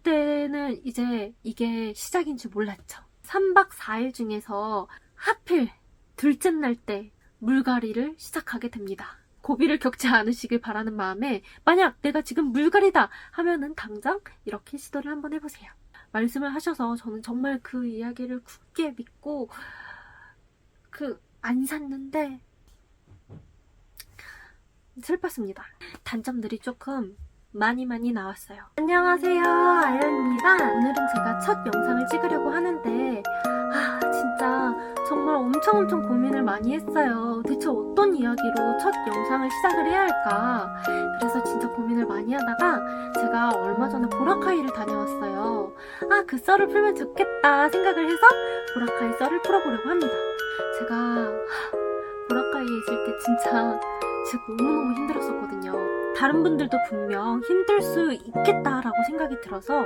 그때는 이제 이게 시작인 줄 몰랐죠. 3박 4일 중에서 하필 둘째 날 때 물갈이를 시작하게 됩니다. 고비를 겪지 않으시길 바라는 마음에 만약 내가 지금 물갈이다 하면은 당장 이렇게 시도를 한번 해보세요. 말씀을 하셔서 저는 정말 그 이야기를 굳게 믿고 안 샀는데 슬펐습니다. 단점들이 조금 많이 나왔어요. 안녕하세요, 아연입니다. 오늘은 제가 첫 영상을 찍으려고 하는데 진짜 정말 엄청 고민을 많이 했어요. 대체 어떤 이야기로 첫 영상을 시작을 해야 할까? 그래서 진짜 고민을 많이 하다가 제가 얼마 전에 보라카이를 다녀왔어요. 그 썰을 풀면 좋겠다 생각을 해서 보라카이 썰을 풀어보려고 합니다. 제가 보라카이에 있을 때 진짜 너무너무 힘들었었거든요. 다른 분들도 분명 힘들 수 있겠다라고 생각이 들어서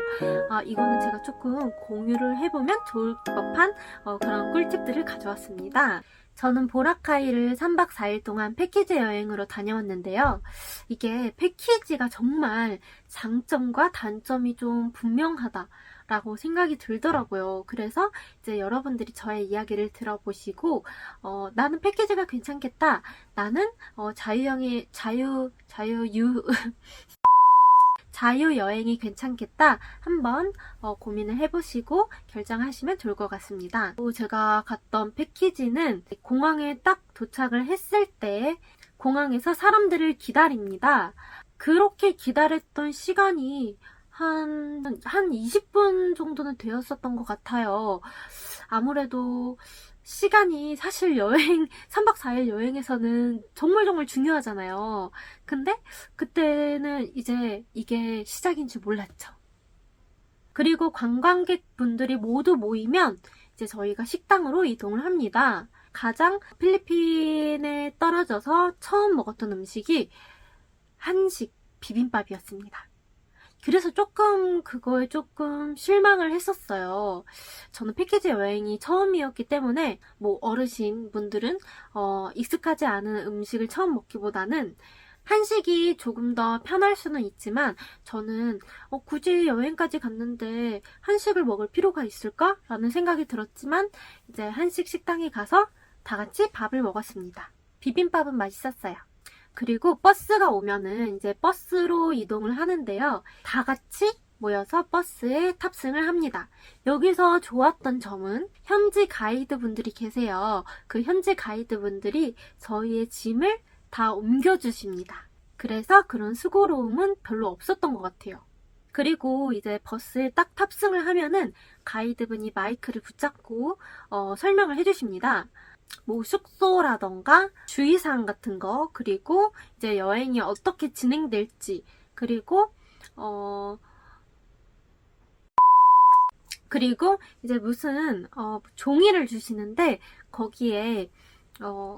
이거는 제가 조금 공유를 해보면 좋을 법한 그런 꿀팁들을 가져왔습니다. 저는 보라카이를 3박 4일 동안 패키지 여행으로 다녀왔는데요. 이게 패키지가 정말 장점과 단점이 좀 분명하다라고 생각이 들더라고요. 그래서 이제 여러분들이 저의 이야기를 들어보시고 나는 패키지가 괜찮겠다. 나는 자유여행이 괜찮겠다 한번 고민을 해보시고 결정하시면 좋을 것 같습니다. 또 제가 갔던 패키지는 공항에 딱 도착을 했을 때 공항에서 사람들을 기다립니다. 그렇게 기다렸던 시간이 한 20분 정도는 되었었던 것 같아요. 아무래도 시간이 사실 3박 4일 여행에서는 정말 중요하잖아요. 근데 그때는 이제 이게 시작인 줄 몰랐죠. 그리고 관광객분들이 모두 모이면 이제 저희가 식당으로 이동을 합니다. 가장 필리핀에 떨어져서 처음 먹었던 음식이 한식 비빔밥이었습니다. 그래서 그거에 조금 실망을 했었어요. 저는 패키지 여행이 처음이었기 때문에 어르신 분들은 익숙하지 않은 음식을 처음 먹기보다는 한식이 조금 더 편할 수는 있지만 저는 굳이 여행까지 갔는데 한식을 먹을 필요가 있을까? 라는 생각이 들었지만 이제 한식 식당에 가서 다 같이 밥을 먹었습니다. 비빔밥은 맛있었어요. 그리고 버스가 오면은 이제 버스로 이동을 하는데요. 다 같이 모여서 버스에 탑승을 합니다. 여기서 좋았던 점은 현지 가이드분들이 계세요. 그 현지 가이드분들이 저희의 짐을 다 옮겨주십니다. 그래서 그런 수고로움은 별로 없었던 것 같아요. 그리고 이제 버스에 딱 탑승을 하면은 가이드분이 마이크를 붙잡고 설명을 해주십니다. 숙소라던가 주의사항 같은 거, 그리고 이제 여행이 어떻게 진행될지, 그리고 이제 무슨 종이를 주시는데 거기에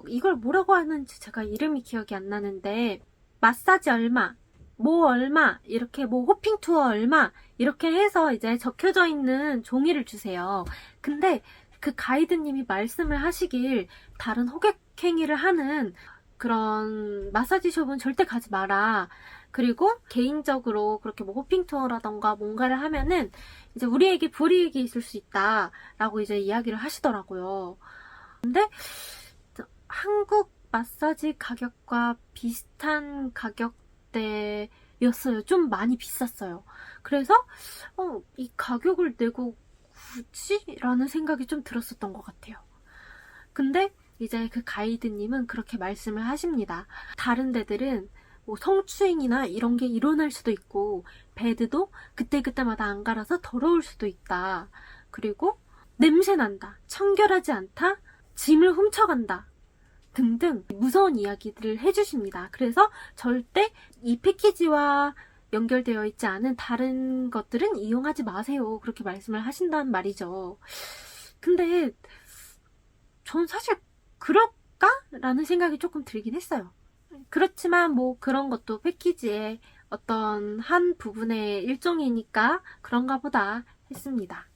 이걸 뭐라고 하는지 제가 이름이 기억이 안 나는데 마사지 얼마, 얼마, 이렇게 호핑 투어 얼마 이렇게 해서 이제 적혀져 있는 종이를 주세요. 근데 그 가이드님이 말씀을 하시길 다른 호객 행위를 하는 그런 마사지숍은 절대 가지 마라. 그리고 개인적으로 그렇게 호핑 투어라던가 뭔가를 하면은 이제 우리에게 불이익이 있을 수 있다라고 이제 이야기를 하시더라고요. 근데 한국 마사지 가격과 비슷한 가격대였어요. 좀 많이 비쌌어요. 그래서 이 가격을 내고 굳이? 라는 생각이 좀 들었었던 것 같아요. 근데 이제 그 가이드님은 그렇게 말씀을 하십니다. 다른 데들은 성추행이나 이런 게 일어날 수도 있고 베드도 그때그때마다 안 갈아서 더러울 수도 있다. 그리고 냄새난다, 청결하지 않다, 짐을 훔쳐간다 등등 무서운 이야기들을 해주십니다. 그래서 절대 이 패키지와 연결되어 있지 않은 다른 것들은 이용하지 마세요. 그렇게 말씀을 하신다는 말이죠. 근데 전 사실 그럴까? 라는 생각이 조금 들긴 했어요. 그렇지만 그런 것도 패키지의 어떤 한 부분의 일종이니까 그런가 보다 했습니다.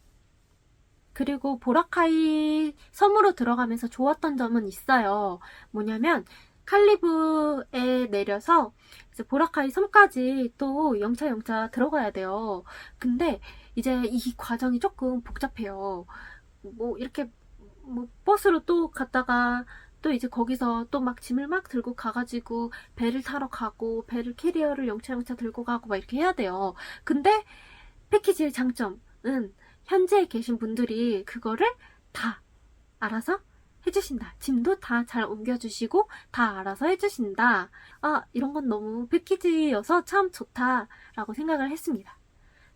그리고 보라카이 섬으로 들어가면서 좋았던 점은 있어요. 뭐냐면 칼리브에 내려서 이제 보라카이 섬까지 또 영차 들어가야 돼요. 근데 이제 이 과정이 조금 복잡해요. 뭐 이렇게 뭐 버스로 또 갔다가 또 이제 거기서 또 막 짐을 막 들고 가가지고 배를 타러 가고 배를 캐리어를 영차 들고 가고 막 이렇게 해야 돼요. 근데 패키지의 장점은 현지에 계신 분들이 그거를 다 알아서 해주신다. 짐도 다 잘 옮겨주시고 다 알아서 해주신다. 아, 이런 건 너무 패키지여서 참 좋다라고 생각을 했습니다.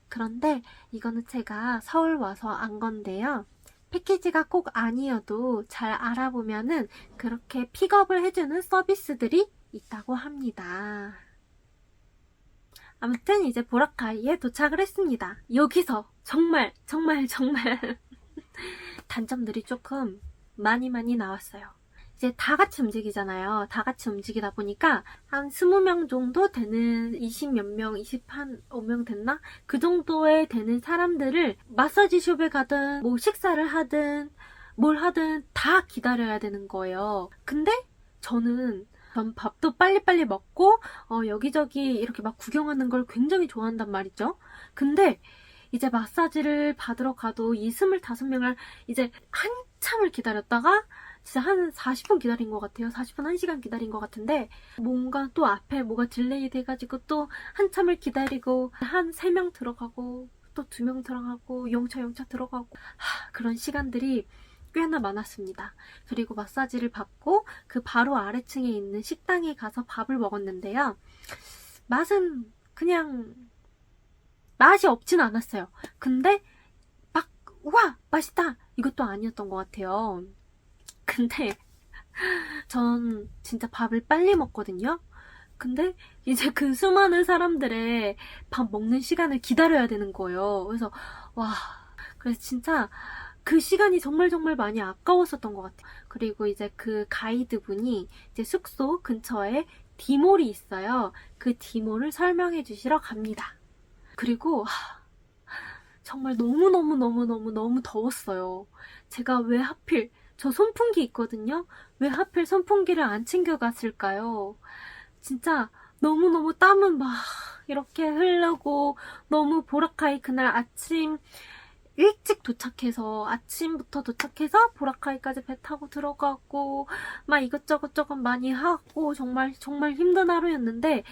그런데 이거는 제가 서울 와서 안 건데요. 패키지가 꼭 아니어도 잘 알아보면은 그렇게 픽업을 해주는 서비스들이 있다고 합니다. 아무튼 이제 보라카이에 도착을 했습니다. 여기서 정말 단점들이 조금 많이 나왔어요. 이제 다 같이 움직이잖아요. 다 같이 움직이다 보니까 한 20명 정도 되는 20몇 명, 25명 됐나? 그 정도에 되는 사람들을 마사지 숍에 가든 뭐 식사를 하든 뭘 하든 다 기다려야 되는 거예요. 근데 전 밥도 빨리빨리 먹고 여기저기 이렇게 막 구경하는 걸 굉장히 좋아한단 말이죠. 근데 이제 마사지를 받으러 가도 이 25명을 이제 한참을 기다렸다가 진짜 한 40분 기다린 것 같아요. 40분, 1시간 기다린 것 같은데 뭔가 또 앞에 뭐가 딜레이 돼가지고 또 한참을 기다리고 한 3명 들어가고 또 2명 들어가고 영차 들어가고 그런 시간들이 꽤나 많았습니다. 그리고 마사지를 받고 그 바로 아래층에 있는 식당에 가서 밥을 먹었는데요. 맛은 그냥 맛이 없진 않았어요. 근데 막 우와 맛있다 이것도 아니었던 것 같아요. 근데 전 진짜 밥을 빨리 먹거든요. 근데 이제 그 수많은 사람들의 밥 먹는 시간을 기다려야 되는 거예요. 그래서 그래서 진짜 그 시간이 정말 많이 아까웠었던 것 같아요. 그리고 이제 그 가이드분이 이제 숙소 근처에 디몰이 있어요. 그 디몰을 설명해 주시러 갑니다. 그리고 정말 너무 더웠어요. 제가 왜 하필 저 선풍기 있거든요. 왜 하필 선풍기를 안 챙겨갔을까요? 진짜 너무 땀은 막 이렇게 흐르고 너무 보라카이 그날 아침 일찍 도착해서 아침부터 도착해서 보라카이까지 배 타고 들어가고 막 이것저것 조금 많이 하고 정말 힘든 하루였는데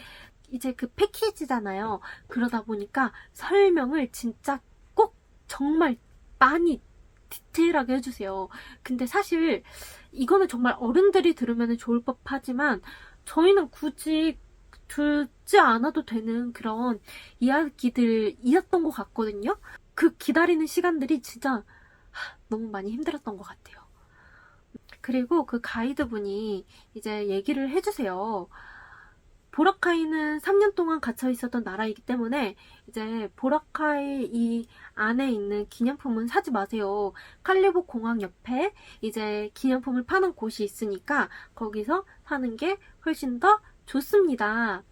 이제 그 패키지잖아요. 그러다 보니까 설명을 진짜 꼭 정말 많이 디테일하게 해주세요. 근데 사실 이거는 정말 어른들이 들으면 좋을 법하지만 저희는 굳이 듣지 않아도 되는 그런 이야기들이었던 것 같거든요. 그 기다리는 시간들이 진짜 너무 많이 힘들었던 것 같아요. 그리고 그 가이드분이 이제 얘기를 해주세요. 보라카이는 3년 동안 갇혀 있었던 나라이기 때문에 이제 보라카이 이 안에 있는 기념품은 사지 마세요. 칼리보 공항 옆에 이제 기념품을 파는 곳이 있으니까 거기서 사는 게 훨씬 더 좋습니다.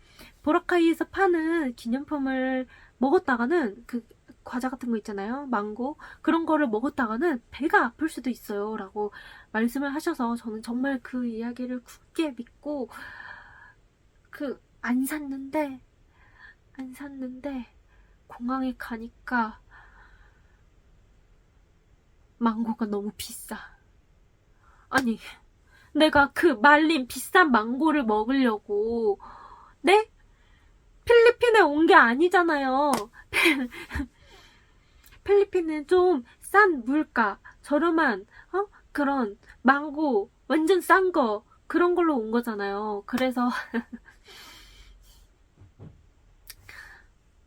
보라카이에서 파는 기념품을 먹었다가는 그 과자 같은 거 있잖아요. 망고 그런 거를 먹었다가는 배가 아플 수도 있어요. 라고 말씀을 하셔서 저는 정말 그 이야기를 굳게 믿고 안 샀는데 공항에 가니까 망고가 너무 비싸. 아니 내가 그 말린 비싼 망고를 먹으려고 네? 필리핀에 온 게 아니잖아요. 필리핀은 좀 싼 물가 저렴한 그런 망고 완전 싼 거 그런 걸로 온 거잖아요. 그래서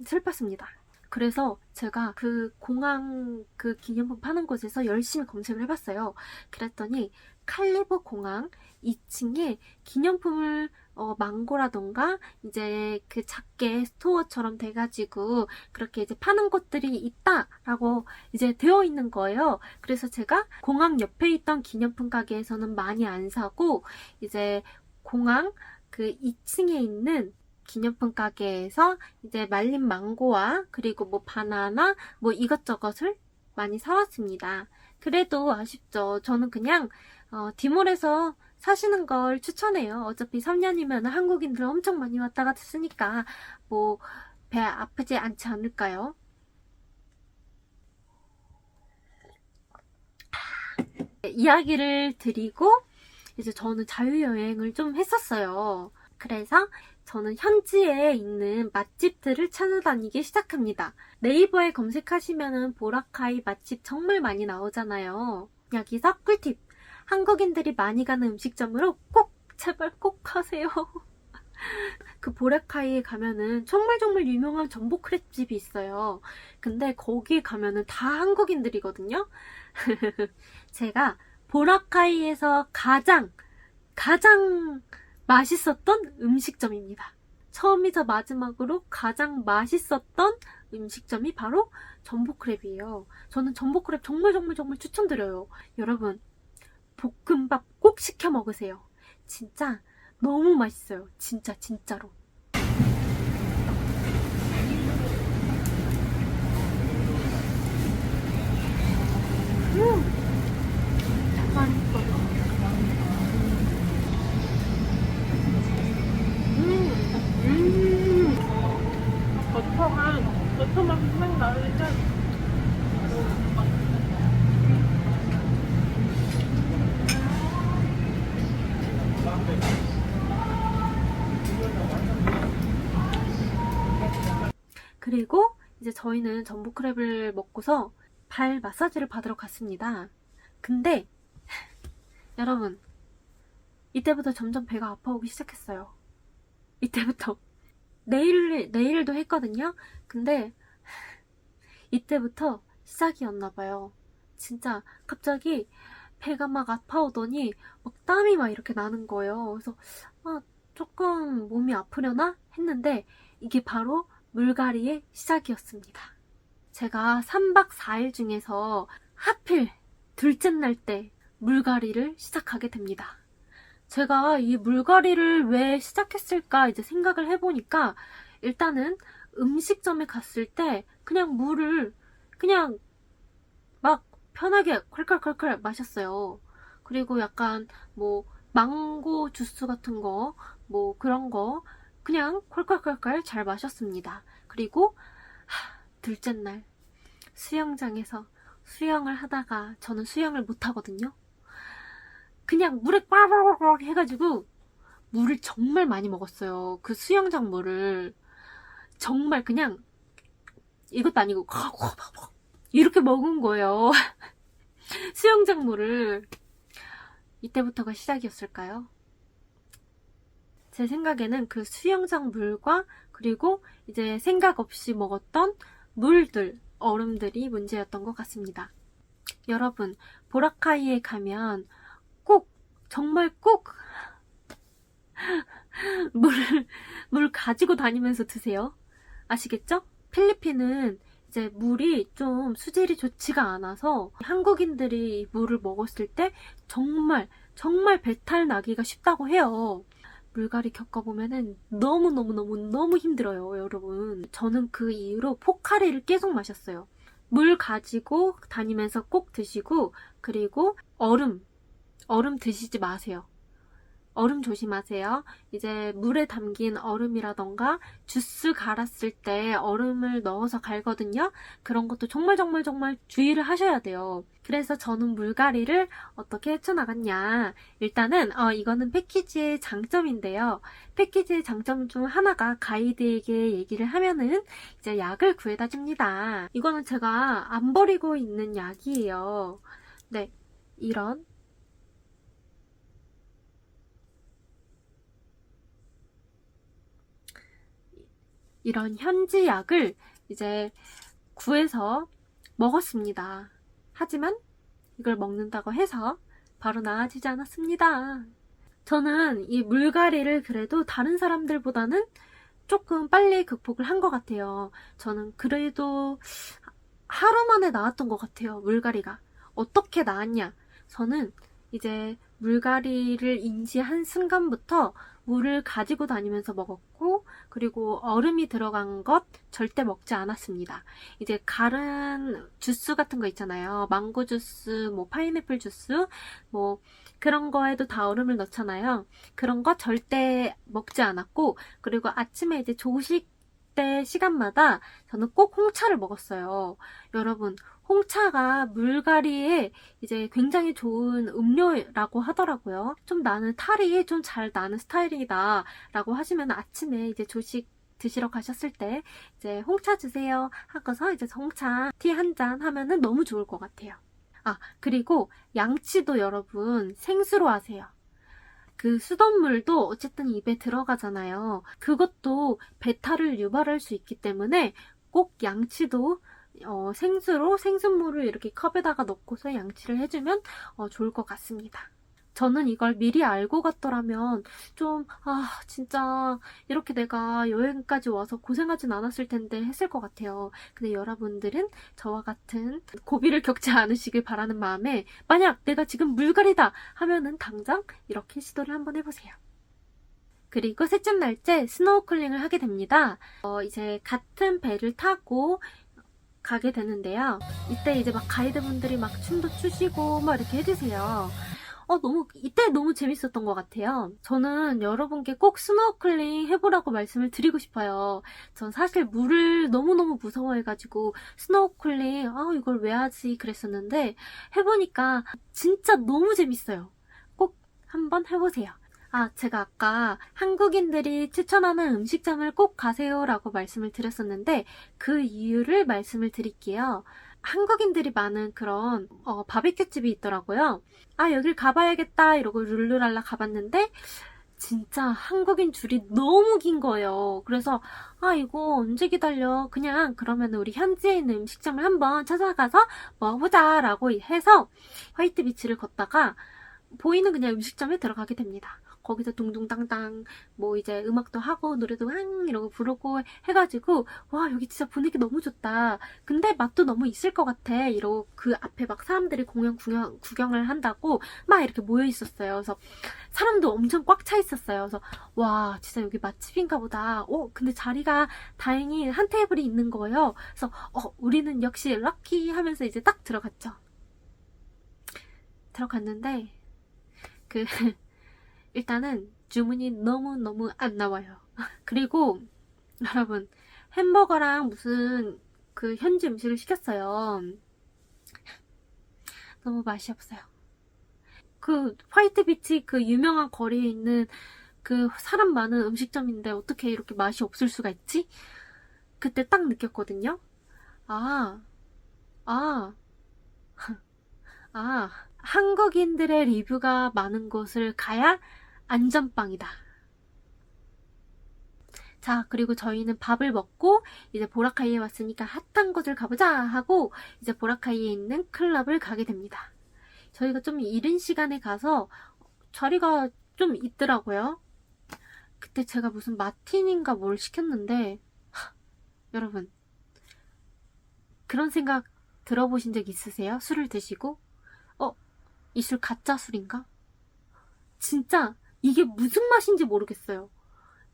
슬펐습니다. 그래서 제가 그 공항 그 기념품 파는 곳에서 열심히 검색을 해봤어요. 그랬더니 칼리보 공항 2층에 기념품을 망고라던가 이제 그 작게 스토어처럼 돼가지고 그렇게 이제 파는 곳들이 있다라고 이제 되어 있는 거예요. 그래서 제가 공항 옆에 있던 기념품 가게에서는 많이 안 사고 이제 공항 그 2층에 있는 기념품 가게에서 이제 말린 망고와 그리고 뭐 바나나 뭐 이것저것을 많이 사왔습니다. 그래도 아쉽죠. 저는 그냥 디몰에서 사시는 걸 추천해요. 어차피 3년이면 한국인들 엄청 많이 왔다 갔다 쓰니까 뭐 배 아프지 않지 않을까요? 이야기를 드리고 이제 저는 자유여행을 좀 했었어요. 그래서 저는 현지에 있는 맛집들을 찾아다니기 시작합니다. 네이버에 검색하시면은 보라카이 맛집 정말 많이 나오잖아요. 여기서 꿀팁! 한국인들이 많이 가는 음식점으로 꼭 제발 꼭 가세요. 그 보라카이에 가면은 정말 정말 유명한 전복 크랩집이 있어요. 근데 거기 가면은 다 한국인들이거든요. 제가 보라카이에서 가장 맛있었던 음식점입니다. 처음이자 마지막으로 가장 맛있었던 음식점이 바로 전복크랩이에요. 저는 전복크랩 정말 정말 정말 추천드려요. 여러분, 볶음밥 꼭 시켜 먹으세요. 진짜 너무 맛있어요. 진짜 진짜로. 맛있어. 버터만 막 나오니까 그리고 이제 저희는 전복크랩을 먹고서 발 마사지를 받으러 갔습니다. 근데 여러분, 이때부터 점점 배가 아파오기 시작했어요. 이때부터 내일도 했거든요. 근데 이때부터 시작이었나봐요. 진짜 갑자기 배가 막 아파오더니 막 땀이 막 이렇게 나는 거예요. 그래서 조금 몸이 아프려나 했는데 이게 바로 물갈이의 시작이었습니다. 제가 3박 4일 중에서 하필 둘째 날 때 물갈이를 시작하게 됩니다. 제가 이 물갈이를 왜 시작했을까 이제 생각을 해보니까 일단은 음식점에 갔을 때 그냥 물을 그냥 막 편하게 콸콸콸콸 마셨어요. 그리고 약간 뭐 망고 주스 같은 거 뭐 그런 거 그냥 콸콸콸콸 잘 마셨습니다. 그리고 둘째 날 수영장에서 수영을 하다가 저는 수영을 못하거든요. 그냥 물에 꽉 해가지고 물을 정말 많이 먹었어요. 그 수영장 물을 정말 그냥 이것도 아니고 이렇게 먹은 거예요. 수영장 물을. 이때부터가 시작이었을까요? 제 생각에는 그 수영장 물과 그리고 이제 생각 없이 먹었던 물들, 얼음들이 문제였던 것 같습니다. 여러분, 보라카이에 가면 꼭, 정말 꼭 물 가지고 다니면서 드세요. 아시겠죠? 필리핀은 이제 물이 좀 수질이 좋지가 않아서 한국인들이 물을 먹었을 때 정말 배탈 나기가 쉽다고 해요. 물갈이 겪어보면은 너무 힘들어요, 여러분. 저는 그 이후로 포카리를 계속 마셨어요. 물 가지고 다니면서 꼭 드시고, 그리고 얼음 드시지 마세요. 얼음 조심하세요. 이제 물에 담긴 얼음이라던가 주스 갈았을 때 얼음을 넣어서 갈거든요. 그런 것도 정말 주의를 하셔야 돼요. 그래서 저는 물갈이를 어떻게 헤쳐나갔냐. 일단은 이거는 패키지의 장점인데요. 패키지의 장점 중 하나가 가이드에게 얘기를 하면은 이제 약을 구해다 줍니다. 이거는 제가 안 버리고 있는 약이에요. 네, 이런 현지 약을 이제 구해서 먹었습니다. 하지만 이걸 먹는다고 해서 바로 나아지지 않았습니다. 저는 이 물갈이를 그래도 다른 사람들보다는 조금 빨리 극복을 한 것 같아요. 저는 그래도 하루 만에 나았던 것 같아요. 물갈이가. 어떻게 나았냐? 저는 이제 물갈이를 인지한 순간부터 물을 가지고 다니면서 먹었고 않고, 그리고 얼음이 들어간 것 절대 먹지 않았습니다. 이제 갈은 주스 같은 거 있잖아요. 망고 주스, 뭐 파인애플 주스, 뭐 그런 거에도 다 얼음을 넣잖아요. 그런 거 절대 먹지 않았고, 그리고 아침에 이제 조식 때 시간마다 저는 꼭 홍차를 먹었어요. 여러분, 홍차가 물갈이에 이제 굉장히 좋은 음료라고 하더라고요. 좀 나는 탈이 좀 잘 나는 스타일이다 라고 하시면 아침에 이제 조식 드시러 가셨을 때 이제 홍차 주세요 하고서 이제 홍차 티 한 잔 하면은 너무 좋을 것 같아요. 아, 그리고 양치도 여러분 생수로 하세요. 그 수돗물도 어쨌든 입에 들어가잖아요. 그것도 배탈을 유발할 수 있기 때문에 꼭 양치도 생수로 생수물을 이렇게 컵에다가 넣고서 양치를 해주면 좋을 것 같습니다. 저는 이걸 미리 알고 갔더라면 좀 진짜 이렇게 내가 여행까지 와서 고생하진 않았을 텐데 했을 것 같아요. 근데 여러분들은 저와 같은 고비를 겪지 않으시길 바라는 마음에 만약 내가 지금 물갈이다 하면은 당장 이렇게 시도를 한번 해보세요. 그리고 셋째 날째 스노우클링을 하게 됩니다. 이제 같은 배를 타고 가게 되는데요. 이때 이제 막 가이드분들이 막 춤도 추시고 막 이렇게 해주세요. 이때 너무 재밌었던 것 같아요. 저는 여러분께 꼭 스노클링 해보라고 말씀을 드리고 싶어요. 전 사실 물을 너무너무 무서워해가지고 스노클링, 이걸 왜 하지? 그랬었는데 해보니까 진짜 너무 재밌어요. 꼭 한번 해보세요. 제가 아까 한국인들이 추천하는 음식점을 꼭 가세요라고 말씀을 드렸었는데 그 이유를 말씀을 드릴게요. 한국인들이 많은 그런 바비큐 집이 있더라고요. 여길 가봐야겠다 이러고 룰루랄라 가봤는데 진짜 한국인 줄이 너무 긴 거예요. 그래서 이거 언제 기다려? 그냥 그러면 우리 현지에 있는 음식점을 한번 찾아가서 먹어보자 라고 해서 화이트 비치를 걷다가 보이는 그냥 음식점에 들어가게 됩니다. 거기서 둥둥땅땅 뭐 이제 음악도 하고 노래도 흥 이러고 부르고 해가지고 와 여기 진짜 분위기 너무 좋다. 근데 맛도 너무 있을 것 같아. 이러고 그 앞에 막 사람들이 공연 구경을 한다고 막 이렇게 모여 있었어요. 그래서 사람도 엄청 꽉 차 있었어요. 그래서 와 진짜 여기 맛집인가 보다. 근데 자리가 다행히 한 테이블이 있는 거예요. 그래서 우리는 역시 럭키 하면서 이제 딱 들어갔죠. 들어갔는데 일단은 주문이 너무너무 안 나와요. 그리고 여러분 햄버거랑 무슨 그 현지 음식을 시켰어요. 너무 맛이 없어요. 그 화이트 비치 그 유명한 거리에 있는 그 사람 많은 음식점인데 어떻게 이렇게 맛이 없을 수가 있지? 그때 딱 느꼈거든요. 한국인들의 리뷰가 많은 곳을 가야 안전빵이다. 자, 그리고 저희는 밥을 먹고 이제 보라카이에 왔으니까 핫한 곳을 가보자 하고 이제 보라카이에 있는 클럽을 가게 됩니다. 저희가 좀 이른 시간에 가서 자리가 좀 있더라고요. 그때 제가 무슨 마틴인가 뭘 시켰는데 여러분 그런 생각 들어보신 적 있으세요? 술을 드시고 이 술 가짜 술인가? 진짜 이게 무슨 맛인지 모르겠어요.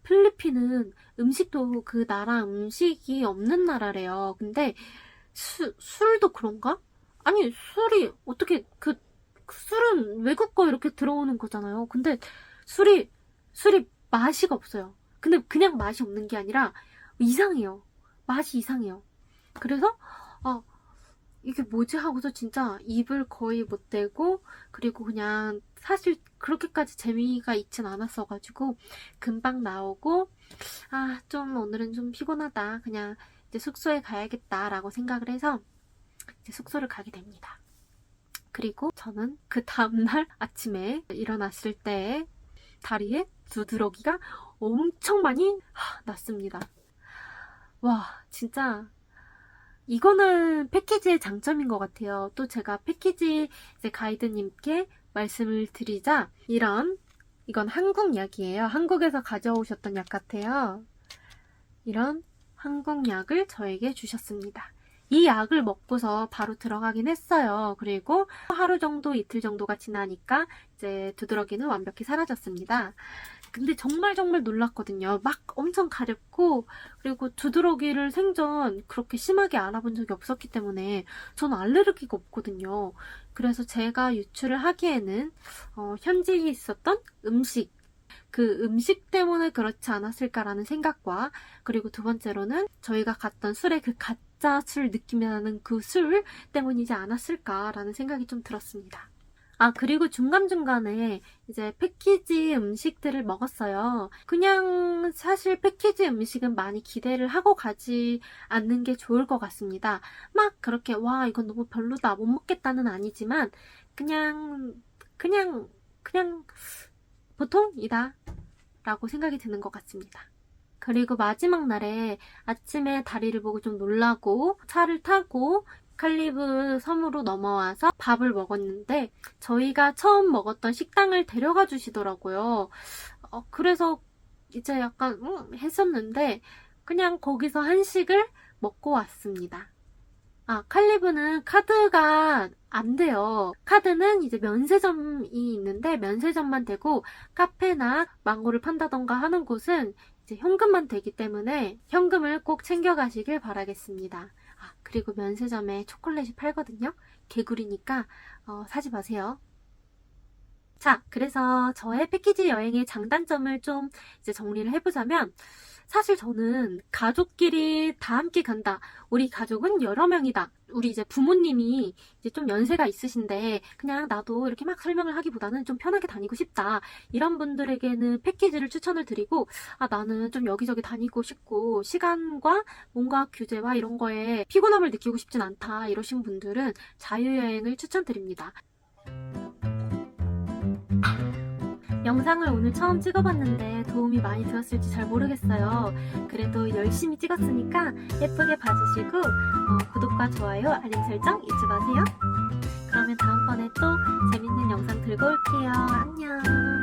필리핀은 음식도 그 나라 음식이 없는 나라래요. 근데 술도 그런가? 아니 술이 어떻게 술은 외국 거 이렇게 들어오는 거잖아요. 근데 술이 맛이 없어요. 근데 그냥 맛이 없는 게 아니라 이상해요. 맛이 이상해요. 그래서 이게 뭐지 하고서 진짜 입을 거의 못 대고 그리고 그냥 사실 그렇게까지 재미가 있진 않았어가지고 금방 나오고 좀 오늘은 좀 피곤하다 그냥 이제 숙소에 가야겠다 라고 생각을 해서 이제 숙소를 가게 됩니다. 그리고 저는 그 다음날 아침에 일어났을 때 다리에 두드러기가 엄청 많이 났습니다. 와 진짜 이거는 패키지의 장점인 것 같아요. 또 제가 패키지 이제 가이드님께 말씀을 드리자 이건 한국 약이에요. 한국에서 가져오셨던 약 같아요. 이런 한국 약을 저에게 주셨습니다. 이 약을 먹고서 바로 들어가긴 했어요. 그리고 하루 정도, 이틀 정도가 지나니까 이제 두드러기는 완벽히 사라졌습니다. 근데 정말 놀랐거든요. 막 엄청 가렵고, 그리고 두드러기를 생전 그렇게 심하게 알아본 적이 없었기 때문에 저는 알레르기가 없거든요. 그래서 제가 유출을 하기에는 현지에 있었던 음식, 그 음식 때문에 그렇지 않았을까라는 생각과, 그리고 두 번째로는 저희가 갔던 술의 그 가짜 술 느낌이 나는 그 술 때문이지 않았을까라는 생각이 좀 들었습니다. 아, 그리고 중간중간에 이제 패키지 음식들을 먹었어요. 그냥 사실 패키지 음식은 많이 기대를 하고 가지 않는 게 좋을 것 같습니다. 막 그렇게, 와, 이건 너무 별로다, 못 먹겠다는 아니지만, 그냥, 그냥, 그냥, 보통이다, 라고 생각이 드는 것 같습니다. 그리고 마지막 날에 아침에 다리를 보고 좀 놀라고 차를 타고 칼리브 섬으로 넘어와서 밥을 먹었는데 저희가 처음 먹었던 식당을 데려가 주시더라고요. 그래서 이제 약간 했었는데 그냥 거기서 한식을 먹고 왔습니다. 아, 칼리브는 카드가 안 돼요. 카드는 이제 면세점이 있는데 면세점만 되고 카페나 망고를 판다던가 하는 곳은 이제 현금만 되기 때문에 현금을 꼭 챙겨가시길 바라겠습니다. 아, 그리고 면세점에 초콜릿이 팔거든요. 개구리니까 사지 마세요. 자, 그래서 저의 패키지 여행의 장단점을 좀 이제 정리를 해보자면, 사실 저는 가족끼리 다 함께 간다. 우리 가족은 여러 명이다. 우리 이제 부모님이 이제 좀 연세가 있으신데, 그냥 나도 이렇게 막 설명을 하기보다는 좀 편하게 다니고 싶다. 이런 분들에게는 패키지를 추천을 드리고, 아, 나는 좀 여기저기 다니고 싶고, 시간과 뭔가 규제와 이런 거에 피곤함을 느끼고 싶진 않다. 이러신 분들은 자유여행을 추천드립니다. 영상을 오늘 처음 찍어봤는데 도움이 많이 되었을지 잘 모르겠어요. 그래도 열심히 찍었으니까 예쁘게 봐주시고 구독과 좋아요, 알림 설정 잊지 마세요. 그러면 다음번에 또 재밌는 영상 들고 올게요. 안녕.